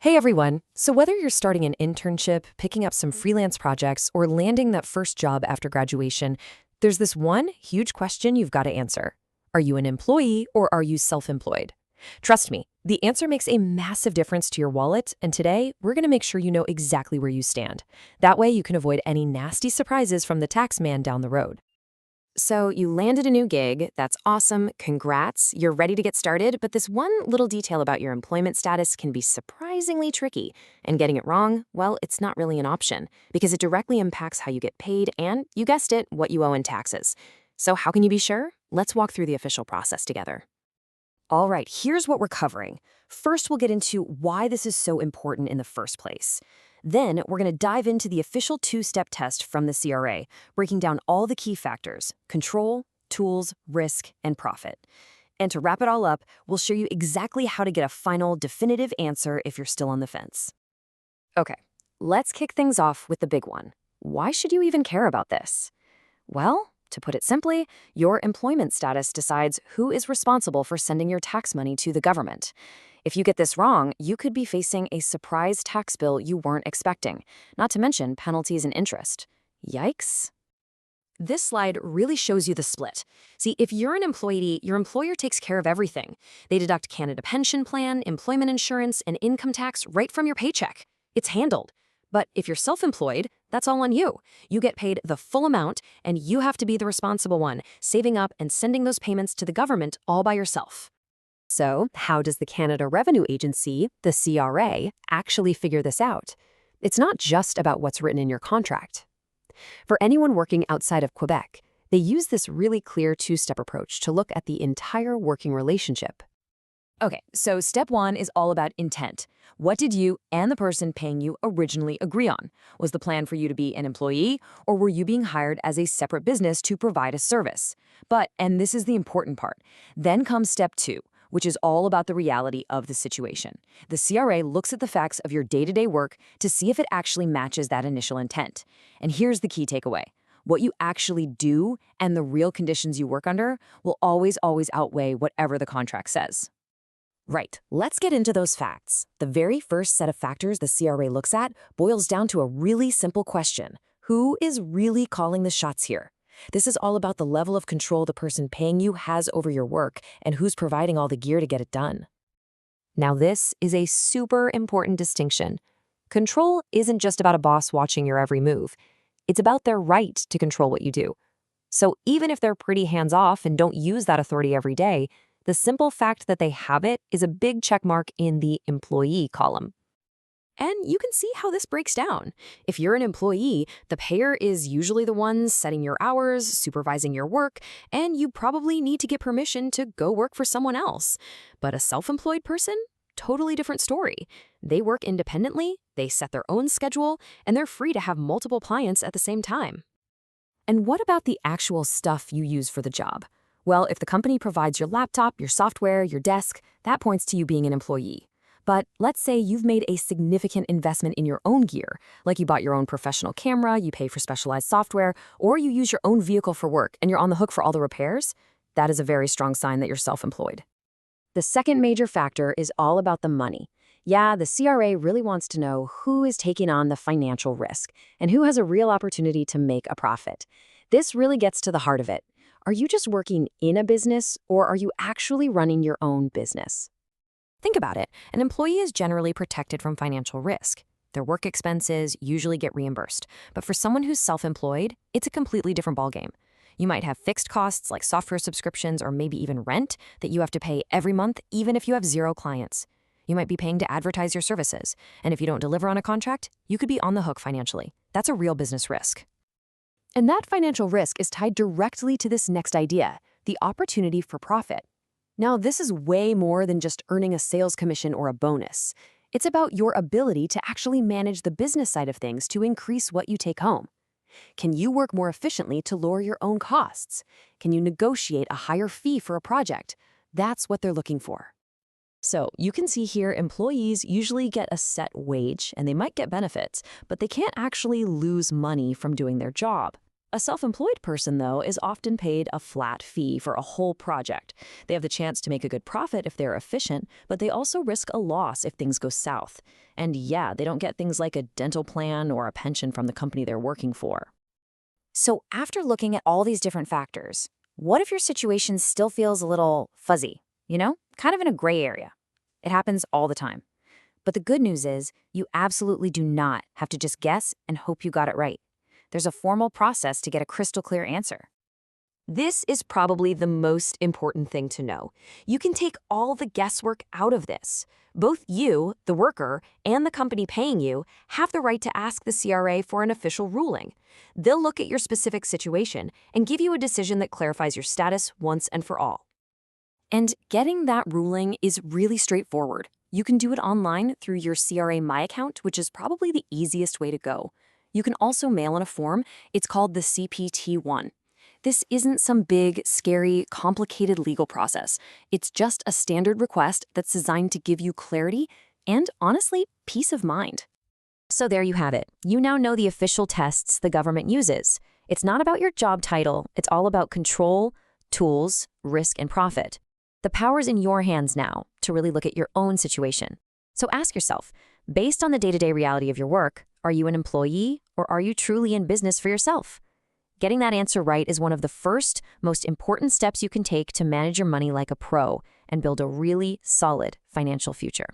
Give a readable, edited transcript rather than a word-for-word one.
Hey everyone! So, whether you're starting an internship, picking up some freelance projects, or landing that first job after graduation, there's this one huge question you've got to answer. Are you an employee or are you self employed? Trust me, the answer makes a massive difference to your wallet, and today we're going to make sure you know exactly where you stand. That way, you can avoid any nasty surprises from the tax man down the road. So you landed a new gig. That's awesome. Congrats. You're ready to get started. But this one little detail about your employment status can be surprisingly tricky. And getting it wrong, well, it's not really an option because it directly impacts how you get paid and, you guessed it, what you owe in taxes. So how can you be sure? Let's walk through the official process together. All right, here's what we're covering. First, we'll get into why this is so important in the first place. Then, we're going to dive into the official two-step test from the CRA, breaking down all the key factors: control, tools, risk, and profit. And to wrap it all up, we'll show you exactly how to get a final, definitive answer if you're still on the fence. Okay, let's kick things off with the big one. Why should you even care about this? Well, to put it simply, your employment status decides who is responsible for sending your tax money to the government. If you get this wrong, you could be facing a surprise tax bill you weren't expecting, not to mention penalties and interest. Yikes. This slide really shows you the split. See, if you're an employee, your employer takes care of everything. They deduct Canada Pension Plan, employment insurance, and income tax right from your paycheck. It's handled. But if you're self-employed, that's all on you. You get paid the full amount, and you have to be the responsible one, saving up and sending those payments to the government all by yourself. So, how does the Canada Revenue Agency, the CRA, actually figure this out? It's not just about what's written in your contract. For anyone working outside of Quebec, they use this really clear two-step approach to look at the entire working relationship. Okay, so step one is all about intent. What did you and the person paying you originally agree on? Was the plan for you to be an employee, or were you being hired as a separate business to provide a service? But, and this is the important part, then comes step two, which is all about the reality of the situation. The CRA looks at the facts of your day-to-day work to see if it actually matches that initial intent. And here's the key takeaway. What you actually do and the real conditions you work under will always outweigh whatever the contract says. Right, let's get into those facts. The very first set of factors the CRA looks at boils down to a really simple question. Who is really calling the shots here? This is all about the level of control the person paying you has over your work and who's providing all the gear to get it done. Now, this is a super important distinction. Control isn't just about a boss watching your every move. It's about their right to control what you do. So even if they're pretty hands-off and don't use that authority every day, the simple fact that they have it is a big check mark in the employee column. And you can see how this breaks down. If you're an employee, the payer is usually the one setting your hours, supervising your work, and you probably need to get permission to go work for someone else. But a self-employed person? Totally different story. They work independently, they set their own schedule, and they're free to have multiple clients at the same time. And what about the actual stuff you use for the job? Well, if the company provides your laptop, your software, your desk, that points to you being an employee. But let's say you've made a significant investment in your own gear, like you bought your own professional camera, you pay for specialized software, or you use your own vehicle for work and you're on the hook for all the repairs. That is a very strong sign that you're self-employed. The second major factor is all about the money. Yeah, the CRA really wants to know who is taking on the financial risk and who has a real opportunity to make a profit. This really gets to the heart of it. Are you just working in a business, or are you actually running your own business? Think about it. An employee is generally protected from financial risk. Their work expenses usually get reimbursed. But for someone who's self-employed, it's a completely different ballgame. You might have fixed costs like software subscriptions or maybe even rent that you have to pay every month, even if you have 0 clients. You might be paying to advertise your services. And if you don't deliver on a contract, you could be on the hook financially. That's a real business risk. And that financial risk is tied directly to this next idea, the opportunity for profit. Now, this is way more than just earning a sales commission or a bonus. It's about your ability to actually manage the business side of things to increase what you take home. Can you work more efficiently to lower your own costs? Can you negotiate a higher fee for a project? That's what they're looking for. So you can see here employees usually get a set wage and they might get benefits, but they can't actually lose money from doing their job. A self-employed person, though, is often paid a flat fee for a whole project. They have the chance to make a good profit if they're efficient, but they also risk a loss if things go south. And yeah, they don't get things like a dental plan or a pension from the company they're working for. So after looking at all these different factors, what if your situation still feels a little fuzzy? Kind of in a gray area. It happens all the time. But the good news is you absolutely do not have to just guess and hope you got it right. There's a formal process to get a crystal clear answer. This is probably the most important thing to know. You can take all the guesswork out of this. Both you, the worker, and the company paying you have the right to ask the CRA for an official ruling. They'll look at your specific situation and give you a decision that clarifies your status once and for all. And getting that ruling is really straightforward. You can do it online through your CRA My Account, which is probably the easiest way to go. You can also mail in a form. It's called the CPT-1. This isn't some big, scary, complicated legal process. It's just a standard request that's designed to give you clarity and, honestly, peace of mind. So there you have it. You now know the official tests the government uses. It's not about your job title. It's all about control, tools, risk, and profit. The power's in your hands now to really look at your own situation. So ask yourself, based on the day-to-day reality of your work, are you an employee or are you truly in business for yourself? Getting that answer right is one of the first, most important steps you can take to manage your money like a pro and build a really solid financial future.